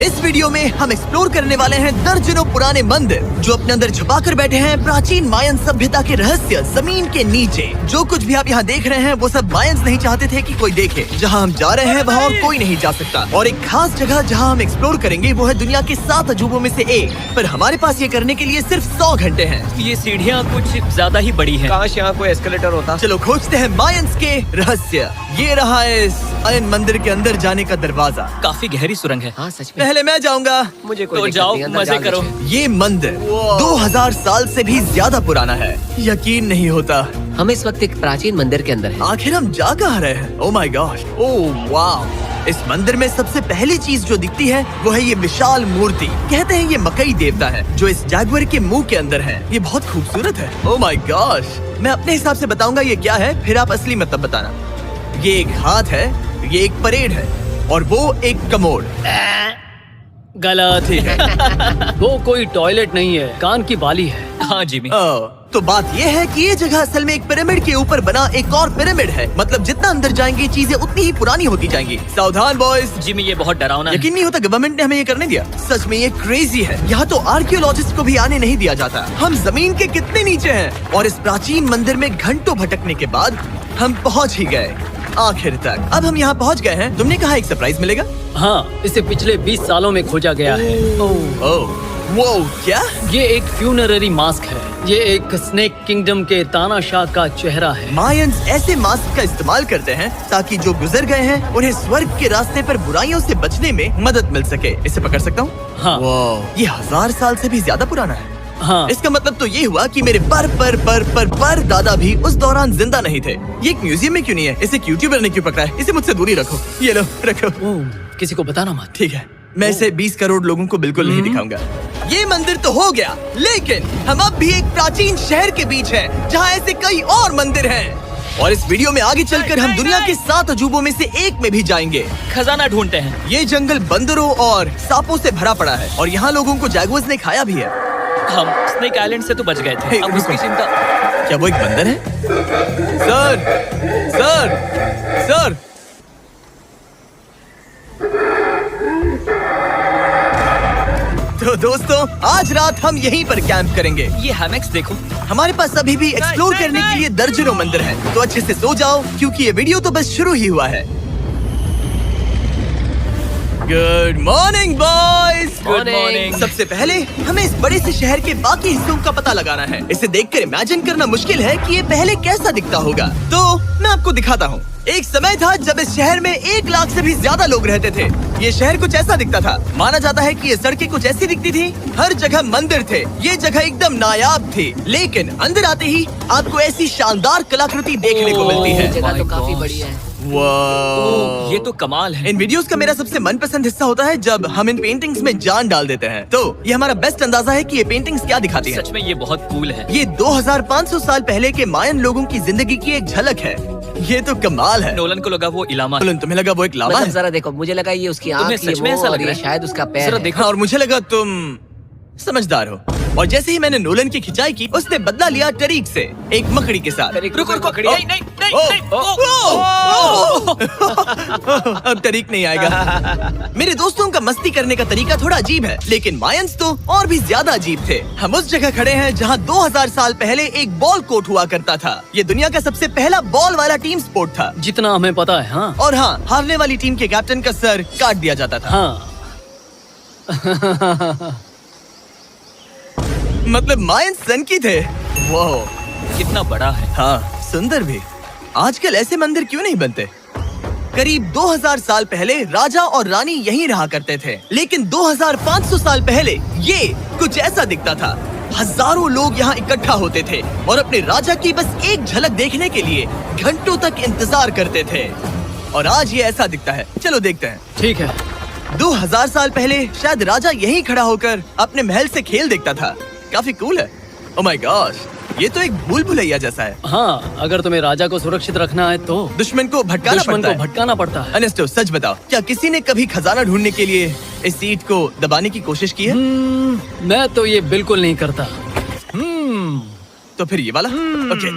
इस वीडियो में हम एक्सप्लोर करने वाले हैं दर्जनों पुराने मंदिर जो अपने अंदर छुपा कर बैठे हैं प्राचीन मायन सभ्यता के रहस्य जमीन के नीचे। जो कुछ भी आप यहाँ देख रहे हैं वो सब मायंस नहीं चाहते थे कि कोई देखे। जहाँ हम जा रहे हैं वहाँ और कोई नहीं जा सकता। और एक खास जगह जहाँ हम एक्सप्लोर करेंगे वो है दुनिया के 7 अजूबों में से एक। पर हमारे पास ये करने के लिए सिर्फ 100 घंटे हैं। ये सीढ़ियाँ कुछ ज्यादा ही बड़ी हैं। काश यहाँ कोई एस्केलेटर होता। चलो खोजते हैं मायंस के रहस्य। ये रहा है इस आयन मंदिर के अंदर जाने का दरवाजा। काफी गहरी सुरंग है। हाँ सच में। पहले मैं जाऊंगा। मुझे कोई तो दिक्कत जाओ, नहीं, अंदर मजे जाओ करो। मुझे। ये मंदिर 2000 साल से भी ज्यादा पुराना है। यकीन नहीं होता। हम इस वक्त एक प्राचीन मंदिर के अंदर हैं। आखिर हम जा कहाँ रहे हैं? ओह माय गॉड, ओह वाव। इस मंदिर में सबसे पहली चीज जो दिखती है वो है ये विशाल मूर्ति। कहते हैं ये मकई देवता है जो इस जैगुआर के मुंह के अंदर है। ये बहुत खूबसूरत है। ओह माय गॉश, मैं अपने हिसाब से बताऊंगा ये क्या है, फिर आप असली मतलब बताना। ये एक हाथ है, ये एक परेड है और वो एक कमोड। गलत ठीक है। वो कोई टॉयलेट नहीं है, कान की बाली है। हाँ जिमी। तो बात ये है कि ये जगह असल में एक पिरामिड के ऊपर बना एक और पिरामिड है। मतलब जितना अंदर जाएंगे चीजें उतनी ही पुरानी होती जाएंगी। सावधान बॉयज। जिमी ये बहुत डरावना है। यकीन नहीं होता गवर्नमेंट ने हमें ये करने दिया। सच में ये क्रेजी है। यहाँ तो आर्कियोलॉजिस्ट को भी आने नहीं दिया जाता। हम जमीन के कितने नीचे हैं और इस प्राचीन मंदिर में घंटों भटकने के बाद हम पहुँच ही गए आखिर तक। अब हम यहाँ पहुँच गए हैं। तुमने कहा एक सरप्राइज मिलेगा। हाँ, इसे पिछले 20 सालों में खोजा गया है। ओह वो क्या? ये एक फ्यूनररी मास्क है। ये एक स्नेक किंगडम के तानाशाह का चेहरा है। मायंस ऐसे मास्क का इस्तेमाल करते हैं ताकि जो गुजर गए हैं उन्हें स्वर्ग के रास्ते पर बुराइयों से बचने में मदद मिल सके। इसे पकड़ सकता हूँ? हाँ। ये 1000 साल से भी ज्यादा पुराना है। हाँ। इसका मतलब तो ये हुआ कि मेरे पर दादा भी उस दौरान जिंदा नहीं थे। ये एक म्यूजियम में क्यों नहीं है? इसे यूट्यूबर ने क्यों पकड़ा है? इसे मुझसे दूरी रखो। ये लो रखो। किसी को बताना मत। ठीक है, मैं इसे 20 करोड़ लोगों को बिल्कुल नहीं दिखाऊंगा। ये मंदिर तो हो गया, लेकिन हम अब भी एक प्राचीन शहर के बीच हैं, जहाँ ऐसे कई और मंदिर हैं। और इस वीडियो में आगे चलकर हम दुनिया के 7 अजूबों में से एक में भी जाएंगे। खजाना ढूंढते हैं। ये जंगल बंदरों और सांपों से भरा पड़ा है और यहाँ लोगों को जैगुआर्स ने खाया भी है। हम स्नेक आइलैंड से तो बच गए थे। अब उसकी चिंता। क्या वो एक बंदर है? Sir, sir, sir. तो दोस्तों आज रात हम यहीं पर कैंप करेंगे। ये हैमेक्स देखो। हमारे पास अभी भी एक्सप्लोर करने के लिए दर्जनों मंदिर हैं। तो अच्छे से सो जाओ क्योंकि ये वीडियो तो बस शुरू ही हुआ है। Good morning boys. Good morning. सबसे पहले हमें इस बड़े से शहर के बाकी हिस्सों का पता लगाना है। इसे देखकर इमेजिन करना मुश्किल है कि ये पहले कैसा दिखता होगा। तो मैं आपको दिखाता हूँ। एक समय था जब इस शहर में 1 लाख से भी ज्यादा लोग रहते थे। ये शहर कुछ ऐसा दिखता था। माना जाता है कि ये सड़कें कुछ ऐसी दिखती थी। हर जगह मंदिर थे। ये जगह एकदम नायाब थी। लेकिन अंदर आते ही आपको ऐसी शानदार कलाकृति देखने को मिलती है। जगह तो काफी बड़ी है। वाह, ये तो कमाल है। इन वीडियोस का मेरा सबसे मनपसंद हिस्सा होता है जब हम इन पेंटिंग्स में जान डाल देते हैं। तो ये हमारा बेस्ट अंदाजा है कि ये पेंटिंग्स क्या दिखाती हैं। सच में ये बहुत कूल है। ये 2500 साल पहले के मायन लोगों की जिंदगी की एक झलक है। ये तो कमाल है। नोलन को लगा वो इलामा है। नोलन, तुम्हें लगा वो एक लावा मतलब है? जरा देखो, मुझे लगा ये उसकी तुम्हें आँख, ये सच में मुंह ऐसा और लग रहा ये है? शायद उसका पैर जरा है। देखो। हाँ, और मुझे लगा तुम समझदार हो। और जैसे ही मैंने नोलन की खिंचाई की उसने बदला लिया टरीक से, एक मकड़ी के साथ। रुको रुको। पकड़ी। नहीं नहीं नहीं ओ, नहीं। अब तरीक नहीं आएगा। मेरे दोस्तों का मस्ती करने का तरीका थोड़ा अजीब है, लेकिन मायंस तो और भी ज्यादा अजीब थे। हम उस जगह खड़े हैं जहाँ 2000 साल पहले एक बॉल कोर्ट हुआ करता था। ये दुनिया का सबसे पहला बॉल वाला टीम स्पोर्ट था। जितना हमें पता है। हाँ। और हाँ, हारने वाली टीम के कैप्टन का सर काट दिया जाता था। हाँ। मतलब मायंस सन की थे। वो कितना बड़ा है। हाँ, सुंदर भी। आजकल ऐसे मंदिर क्यों नहीं बनते? करीब 2000 साल पहले राजा और रानी यहीं रहा करते थे, लेकिन 2500 साल पहले ये कुछ ऐसा दिखता था। हजारों लोग यहाँ इकट्ठा होते थे और अपने राजा की बस एक झलक देखने के लिए घंटों तक इंतजार करते थे। और आज ये ऐसा दिखता है। चलो देखते हैं। ठीक है। 2000 साल पहले शायद राजा यहीं खड़ा होकर अपने महल से खेल देखता था। काफी कूल है। ओह माय गॉड, ये तो एक भूल भुलैया जैसा है। हाँ, अगर तुम्हें राजा को सुरक्षित रखना है तो दुश्मन को भटकाना पड़ता है। अनेस्टो, सच बताओ, क्या किसी ने कभी खजाना ढूंढने के लिए इस सीट को दबाने की कोशिश की है? मैं तो ये बिल्कुल नहीं करता। तो फिर ये वाला? ओके,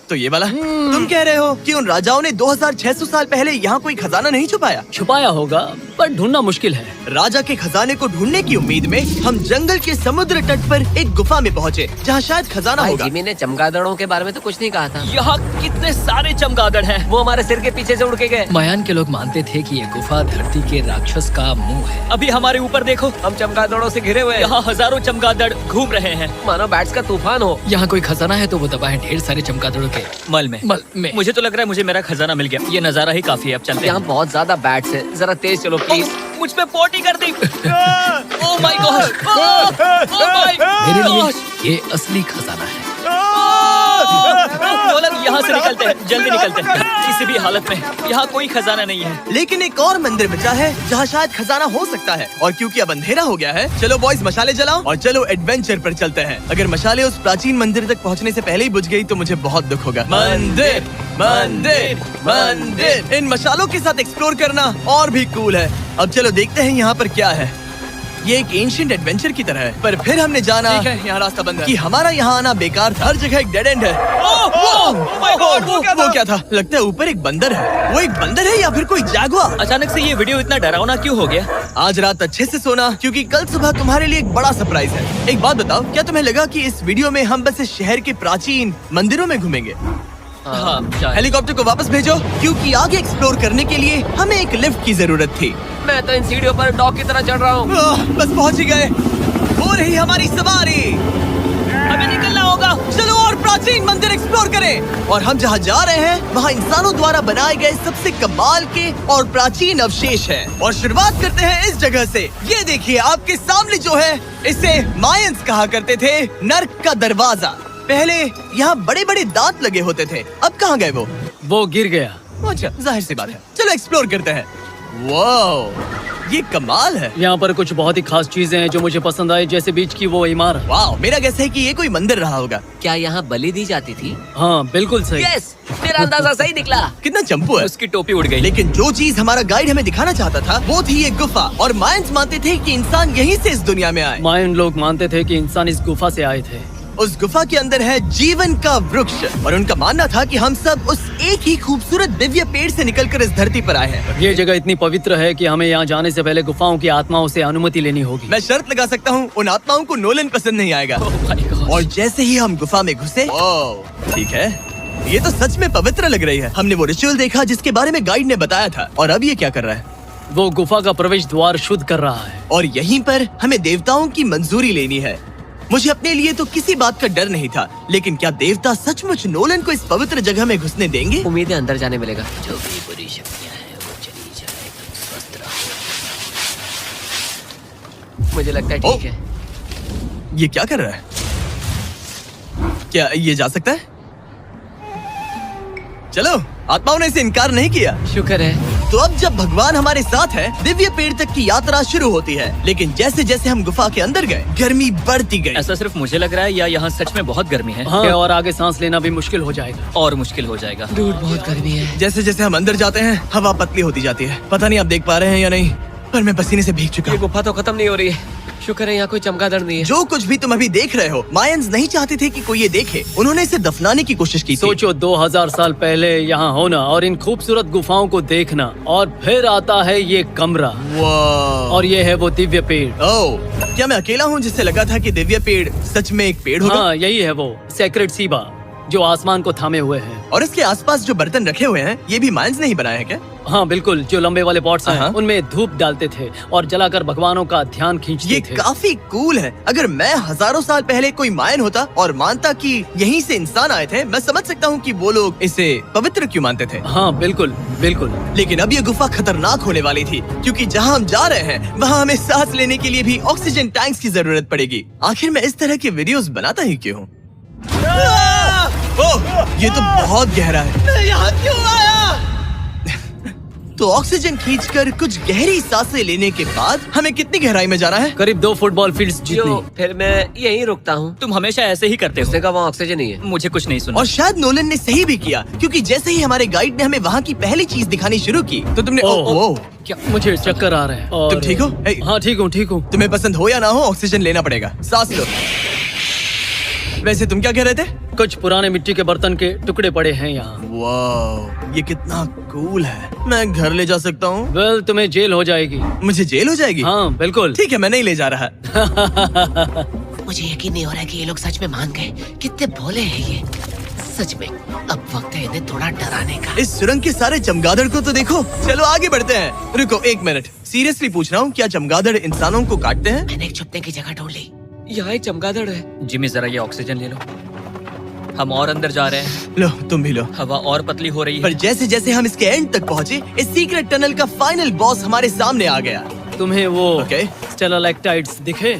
तो ये वाला तुम कह रहे हो कि उन राजाओं ने 2600 साल पहले यहाँ कोई खजाना नहीं छुपाया? छुपाया होगा पर ढूंढना मुश्किल है। राजा के खजाने को ढूंढने की उम्मीद में हम जंगल के समुद्र तट पर एक गुफा में पहुँचे जहाँ शायद खजाना भाई होगा। जिमी ने चमगादड़ों के बारे में तो कुछ नहीं कहा था। यहाँ कितने सारे चमगादड़ हैं। वो हमारे सिर के पीछे से उड़ के गए। मायान के लोग मानते थे कि ये गुफा धरती के राक्षस का मुंह है। अभी हमारे ऊपर देखो, हम चमगादड़ों से घिरे हुए हैं। यहाँ हजारों चमगादड़ घूम रहे हैं। मानो बैट्स का तूफान हो। यहाँ कोई खजाना है तो वो दबा है ढेर सारे चमगादड़ों के मल में। मुझे तो लग रहा है मुझे मेरा खजाना मिल गया। ये नजारा ही काफी है। अब चलते यहाँ हैं। बहुत ज्यादा बैट्स है, जरा तेज चलो प्लीज। मुझ पे पोटी कर दी। Oh my god, oh my मेरे लिए गॉड। ये असली खजाना है। नोलन, यहाँ से निकलते हैं, जल्दी निकलते हैं। किसी भी हालत में यहाँ कोई खजाना नहीं है। लेकिन एक और मंदिर बचा है जहाँ शायद खजाना हो सकता है। और क्योंकि अब अंधेरा हो गया है, चलो बॉयज मशाले जलाओ और चलो एडवेंचर पर चलते हैं। अगर मशाले उस प्राचीन मंदिर तक पहुँचने से पहले ही बुझ गई तो मुझे बहुत दुख होगा। मंदिर मंदिर मंदिर, इन मशालों के साथ एक्सप्लोर करना और भी कूल है। अब चलो देखते हैं यहाँ पर क्या है। ये एक एंशिएंट एडवेंचर की तरह है, पर फिर हमने जाना ठीक है, यहाँ रास्ता बंद है। कि हमारा यहाँ आना बेकार था। हर जगह एक डेड एंड है। वो क्या था? लगता है ऊपर एक बंदर है। वो एक बंदर है या फिर कोई जैगुआर? अचानक से ये वीडियो इतना डरावना क्यों हो गया? आज रात अच्छे से सोना, क्योंकि कल सुबह तुम्हारे लिए एक बड़ा सरप्राइज है। एक बात बताओ, क्या तुम्हें लगा कि इस वीडियो में हम बस इस शहर के प्राचीन मंदिरों में घूमेंगे? हाँ, शायद। हेलीकॉप्टर को वापस भेजो, क्योंकि आगे एक्सप्लोर करने के लिए हमें एक लिफ्ट की जरूरत थी। मैं तो इन सीढ़ियों पर डॉग की तरह चढ़ रहा हूँ। बस पहुंच ही गए। हो रही हमारी सवारी। हमें निकलना होगा। चलो और प्राचीन मंदिर एक्सप्लोर करें। और हम जहाँ जा रहे हैं वहाँ इंसानों द्वारा बनाए गए सबसे कमाल के और प्राचीन अवशेष हैं। और शुरुआत करते हैं इस जगह से। ये देखिए आपके सामने जो है, इसे मायंस कहा करते थे नर्क का दरवाजा। पहले यहाँ बड़े बड़े दांत लगे होते थे, अब कहाँ गए वो गिर गया। अच्छा, जाहिर सी बात है। चलो एक्सप्लोर करते हैं। वाओ, ये कमाल है। यहाँ पर कुछ बहुत ही खास चीजें हैं जो मुझे पसंद आई, जैसे बीच की वो इमारत। वाओ, मेरा गैस है कि ये कोई मंदिर रहा होगा। क्या यहाँ बलि दी जाती थी? हाँ बिल्कुल सही। यस, मेरा अंदाजा सही निकला। कितना चंपू है। उसकी टोपी उड़ गई। लेकिन जो चीज हमारा गाइड हमें दिखाना चाहता था वो थी ये गुफा। और मायंस मानते थे कि इंसान यहीं से इस दुनिया में आए। मायन लोग मानते थे कि इंसान इस गुफा से आए थे। उस गुफा के अंदर है जीवन का वृक्ष, और उनका मानना था कि हम सब उस एक ही खूबसूरत दिव्य पेड़ से निकलकर इस धरती पर आए हैं। ये जगह इतनी पवित्र है कि हमें यहाँ जाने से पहले गुफाओं की आत्माओं से अनुमति लेनी होगी। मैं शर्त लगा सकता हूँ उन आत्माओं को नोलन पसंद नहीं आएगा। ओह माय गॉड। और जैसे ही हम गुफा में घुसे, ठीक है, ये तो सच में पवित्र लग रही है। हमने वो रिचुअल देखा जिसके बारे में गाइड ने बताया था। और अब ये क्या कर रहा है? वो गुफा का प्रवेश द्वार शुद्ध कर रहा है। और यहीं पर हमें देवताओं की मंजूरी लेनी है। मुझे अपने लिए तो किसी बात का डर नहीं था, लेकिन क्या देवता सचमुच नोलन को इस पवित्र जगह में घुसने देंगे? उम्मीद है अंदर जाने मिलेगा। जो भी बुरी शक्तियाँ हैं वो चली जाए, तुम स्वस्थ रहो। मुझे लगता है ठीक है। ये क्या कर रहा है? क्या ये जा सकता है? चलो, आत्माओं ने इसे इनकार नहीं किया। शुक्र है। तो अब जब भगवान हमारे साथ है, दिव्य पेड़ तक की यात्रा शुरू होती है। लेकिन जैसे जैसे हम गुफा के अंदर गए, गर्मी बढ़ती गई। ऐसा सिर्फ मुझे लग रहा है या यहाँ सच में बहुत गर्मी है? हाँ, और आगे सांस लेना भी मुश्किल हो जाएगा। और मुश्किल हो जाएगा। दूर बहुत गर्मी है। जैसे जैसे हम अंदर जाते हैं, हवा पतली होती जाती है। पता नहीं आप देख पा रहे हैं या नहीं, पर मैं पसीने से भीग चुका ये हूँ। गुफा तो खत्म नहीं हो रही है। शुक्र है यहाँ कोई चमगादड़ नहीं है। जो कुछ भी तुम अभी देख रहे हो, मायंस नहीं चाहते थे कि कोई ये देखे। उन्होंने इसे दफनाने की कोशिश की थी। सोचो 2000 साल पहले यहाँ होना और इन खूबसूरत गुफाओं को देखना, और फिर आता है ये कमरा, वाह। और ये है वो दिव्य पेड़। ओह, क्या मैं अकेला हूँ जिससे लगा था कि दिव्य पेड़ सच में एक पेड़ होगा? हाँ, यही है वो सेक्रेड सीबा जो आसमान को थामे हुए है। और इसके आसपास जो बर्तन रखे हुए हैं, ये भी मायंस ने ही बनाए हैं क्या? हाँ बिल्कुल, जो लंबे वाले पॉट्स हैं हाँ। उनमें धूप डालते थे और जलाकर भगवानों का ध्यान खींचते ये थे। काफी कूल है। अगर मैं हजारों साल पहले कोई मायन होता और मानता कि यहीं से इंसान आए थे, मैं समझ सकता हूँ कि वो लोग इसे पवित्र क्यों मानते थे। हाँ बिल्कुल बिल्कुल। लेकिन अब ये गुफा खतरनाक होने वाली थी, क्योंकि जहाँ हम जा रहे हैं वहाँ हमें सांस लेने के लिए भी ऑक्सीजन टैंक्स की जरूरत पड़ेगी। आखिर मैं इस तरह के वीडियोस बनाता ही क्यों हूँ? ओह, ये तो बहुत गहरा है। मैं यहाँ क्यों आया? तो ऑक्सीजन खींचकर कुछ गहरी सांसें लेने के बाद हमें कितनी गहराई में जाना है? करीब 2 फुटबॉल फील्ड्स जो जितनी। फिर मैं यहीं रुकता हूँ। तुम हमेशा ऐसे ही करते उसने हो। कहा वहाँ ऑक्सीजन नहीं है। मुझे कुछ नहीं सुना। और शायद नोलन ने सही भी किया, क्योंकि जैसे ही हमारे गाइड ने हमें वहाँ की पहली चीज दिखानी शुरू की तो तुमने ओह, क्या मुझे चक्कर आ रहे हैं। और तुम ठीक हो? ए, हाँ ठीक हूँ ठीक हूँ। तुम्हें पसंद हो या ना हो, ऑक्सीजन लेना पड़ेगा। सांस लो। वैसे तुम क्या कह रहे थे? कुछ पुराने मिट्टी के बर्तन के टुकड़े पड़े हैं यहाँ। वाह, ये कितना कूल है। मैं घर ले जा सकता हूँ? वेल, तुम्हें जेल हो जाएगी। मुझे जेल हो जाएगी? हाँ बिल्कुल। ठीक है, मैं नहीं ले जा रहा। मुझे यकीन नहीं हो रहा है कि ये लोग सच में मान गए। कितने भोले हैं ये। सच में अब वक्त है इन्हें थोड़ा डराने का। इस सुरंग के सारे चमगादड़ को तो देखो। चलो आगे बढ़ते हैं। रुको एक मिनट, सीरियसली पूछ रहा हूँ, क्या चमगादड़ इंसानों को काटते हैं? मैंने एक छुपने की जगह ढूंढ ली। यहाँ एक चमगादड़ है। जिमी जरा ये ऑक्सीजन ले लो। हम और अंदर जा रहे हैं। लो तुम भी लो। हवा और पतली हो रही पर है। जैसे जैसे हम इसके एंड तक पहुँचे, इस सीक्रेट टनल का फाइनल बॉस हमारे सामने आ गया। तुम्हें वो ओके। स्टेलाक्टाइट्स दिखे?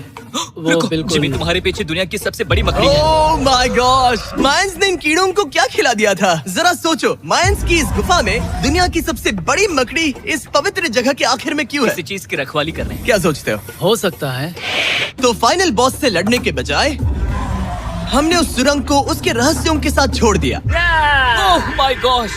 वो रुको, बिल्कुल जिमी तुम्हारे पीछे दुनिया की सबसे बड़ी मकड़ी है। ओह माय गॉश, मायंस ने इन कीड़ों को क्या खिला दिया था? जरा सोचो, मायंस की इस गुफा में दुनिया की सबसे बड़ी मकड़ी इस पवित्र जगह के आखिर में क्यों किसी है? चीज की रखवाली कर रहे हैं। क्या सोचते हो सकता है। तो फाइनल बॉस से लड़ने के बजाय हमने उस सुरंग को उसके रहस्यों के साथ छोड़ दिया। ओह माय गॉश,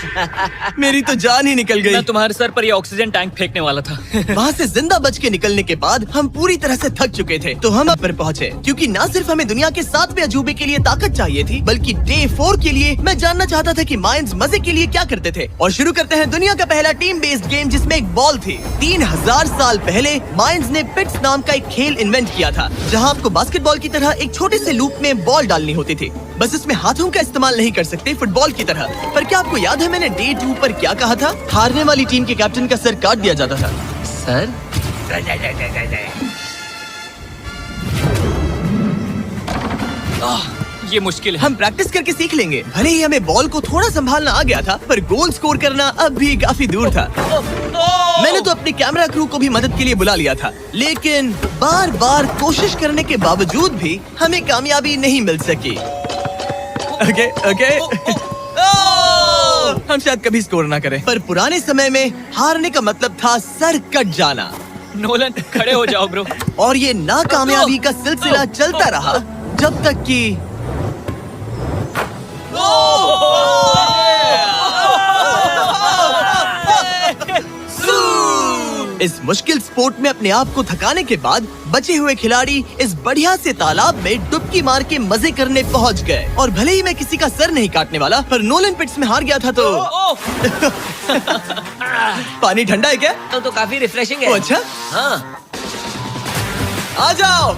मेरी तो जान ही निकल गई। मैं तुम्हारे सर पर ये ऑक्सीजन टैंक फेंकने वाला था। वहाँ से जिंदा बच के निकलने के बाद हम पूरी तरह से थक चुके थे, तो हम अब पर पहुँचे, क्योंकि न सिर्फ हमें दुनिया के 7वें अजूबे के लिए ताकत चाहिए थी, बल्कि डे 4 के लिए मैं जानना चाहता था कि मायंस मजे के लिए क्या करते थे। और शुरू करते हैं दुनिया का पहला टीम बेस्ड गेम, जिसमें एक बॉल थी। 3000 साल पहले मायंस ने पिट्स नाम का एक खेल इन्वेंट किया था, जहाँ आपको बास्केटबॉल की तरह एक छोटे से लूप में बॉल डालनी होती थी। बस इसमें हाथों का इस्तेमाल नहीं कर सकते, फुटबॉल की तरह। पर क्या आपको याद है मैंने डे 2 पर क्या कहा था? हारने वाली टीम के कैप्टन का सर काट दिया जाता था। सर ये मुश्किल है। हम प्रैक्टिस करके सीख लेंगे। भले ही हमें बॉल को थोड़ा संभालना आ गया था, पर गोल स्कोर करना अब भी काफी दूर था। मैंने तो अपने कैमरा क्रू को भी मदद के लिए बुला लिया था, लेकिन बार बार कोशिश करने के बावजूद भी हमें कामयाबी नहीं मिल सकी। ओके। हम शायद कभी स्कोर ना करें, पर पुराने समय में हारने का मतलब था सर कट जाना। नोलन खड़े हो जाओ ब्रो। और ये नाकामयाबी का सिलसिला चलता रहा जब तक कि इस मुश्किल स्पोर्ट में अपने आप को थकाने के बाद बचे हुए खिलाड़ी इस बढ़िया से तालाब में डुबकी मार के मजे करने पहुंच गए। और भले ही मैं किसी का सर नहीं काटने वाला, पर नोलन पिट्स में हार गया था तो पानी ठंडा है क्या? तो काफी रिफ्रेशिंग ओ, है। अच्छा, हाँ, आ जाओ।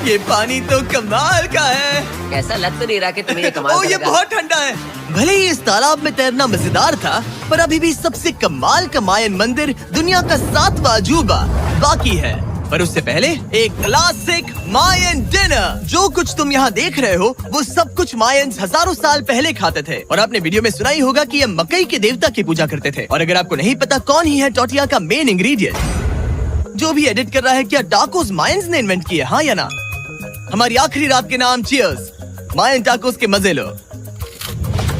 ये पानी तो कमाल का है। ऐसा लग तो नहीं रहा कि तुम्हें ये कमाल ओ, ये करेगा। बहुत ठंडा है। भले ही इस तालाब में तैरना मजेदार था, पर अभी भी सबसे कमाल का मायन मंदिर, दुनिया का 7वां अजूबा बाकी है। पर उससे पहले एक क्लासिक मायन डिनर। जो कुछ तुम यहाँ देख रहे हो, वो सब कुछ मायंस हजारों साल पहले खाते थे। और आपने वीडियो में सुना ही होगा कि ये मकई के देवता की पूजा करते थे। और अगर आपको नहीं पता कौन ही है टोटिया का मेन इंग्रेडिएंट, जो भी एडिट कर रहा है, क्या टाकोस मायंस ने इन्वेंट किए? हाँ या ना? हमारी आखिरी रात के नाम चियर्स, मायन टाकोस के मजे लो।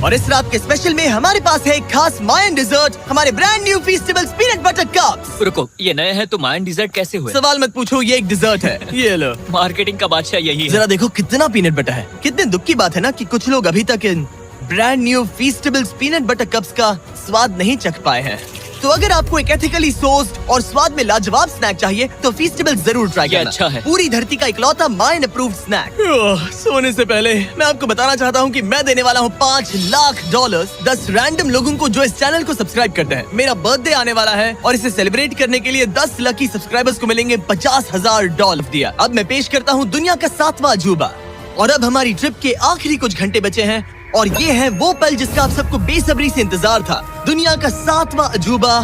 और इस रात के स्पेशल में हमारे पास है एक खास मायन डिजर्ट, हमारे brand new Feastables peanut butter cups. रुको, ये नए हैं तो मायन डिजर्ट कैसे हुए? सवाल मत पूछो, ये एक डिजर्ट है। ये लो। मार्केटिंग का बादशाह यही है। जरा देखो कितना पीनट बटर है। कितने दुख की बात है ना कि कुछ लोग अभी तक इन brand new Feastables peanut butter cups का स्वाद नहीं चख पाए हैं। तो अगर आपको एक एथिकली सोर्स्ड और स्वाद में लाजवाब स्नैक चाहिए, तो फीस्टेबल्स जरूर ट्राई करना। अच्छा है। पूरी धरती का इकलौता मायन अप्रूव्ड स्नैक। सोने से पहले मैं आपको बताना चाहता हूँ कि मैं देने वाला हूँ $5 लाख 10 रैंडम लोगों को जो इस चैनल को सब्सक्राइब करते हैं। मेरा बर्थडे आने वाला है और इसे सेलिब्रेट करने के लिए 10 लकी सब्सक्राइबर्स को मिलेंगे $50,000 दिया। अब मैं पेश करता हूँ दुनिया का 7वां अजूबा। और अब हमारी ट्रिप के आखिरी कुछ घंटे बचे हैं, और ये है वो पल जिसका आप सबको बेसब्री से इंतजार था। दुनिया का 7वां अजूबा,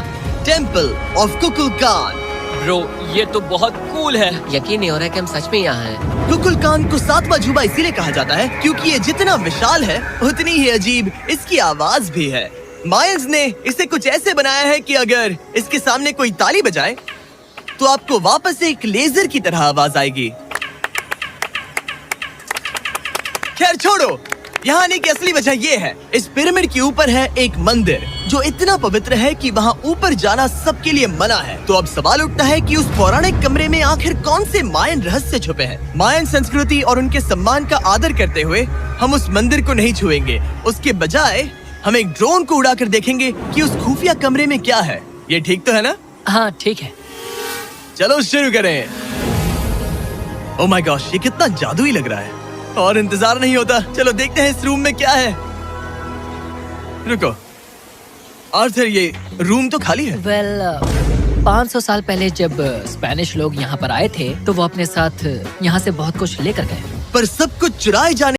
टेम्पल ऑफ कुकुलकान। ब्रो, ये तो बहुत कूल है। यकीन नहीं हो रहा है कि हम सच में यहाँ हैं। कुकुलकान को 7वां अजूबा इसीलिए कहा जाता है क्योंकि ये जितना विशाल है, उतनी ही अजीब इसकी आवाज भी है। मायंस ने इसे कुछ ऐसे बनाया है कि अगर इसके सामने कोई ताली बजाए, तो आपको वापस एक लेजर की तरह आवाज आएगी। खैर छोड़ो, यहाँ आने की असली वजह ये है, इस पिरामिड के ऊपर है एक मंदिर जो इतना पवित्र है कि वहाँ ऊपर जाना सबके लिए मना है। तो अब सवाल उठता है कि उस पौराणिक कमरे में आखिर कौन से मायन रहस्य छुपे हैं। मायन संस्कृति और उनके सम्मान का आदर करते हुए हम उस मंदिर को नहीं छुएंगे। उसके बजाय हम एक ड्रोन को उड़ाकर देखेंगे कि उस खुफिया कमरे में क्या है। ये ठीक तो है ना? हाँ ठीक है। चलो शुरू करें। ओह माय गॉश, ये कितना जादुई लग रहा है। और इंतजार नहीं होता। चलो देखते हैं इस रूम में क्या है। रुको आर्थर, ये रूम तो खाली है। 500 साल पहले जब स्पेनिश लोग यहाँ पर आए थे तो वो अपने साथ यहाँ से बहुत कुछ लेकर गए। पर सब कुछ चुराए जाने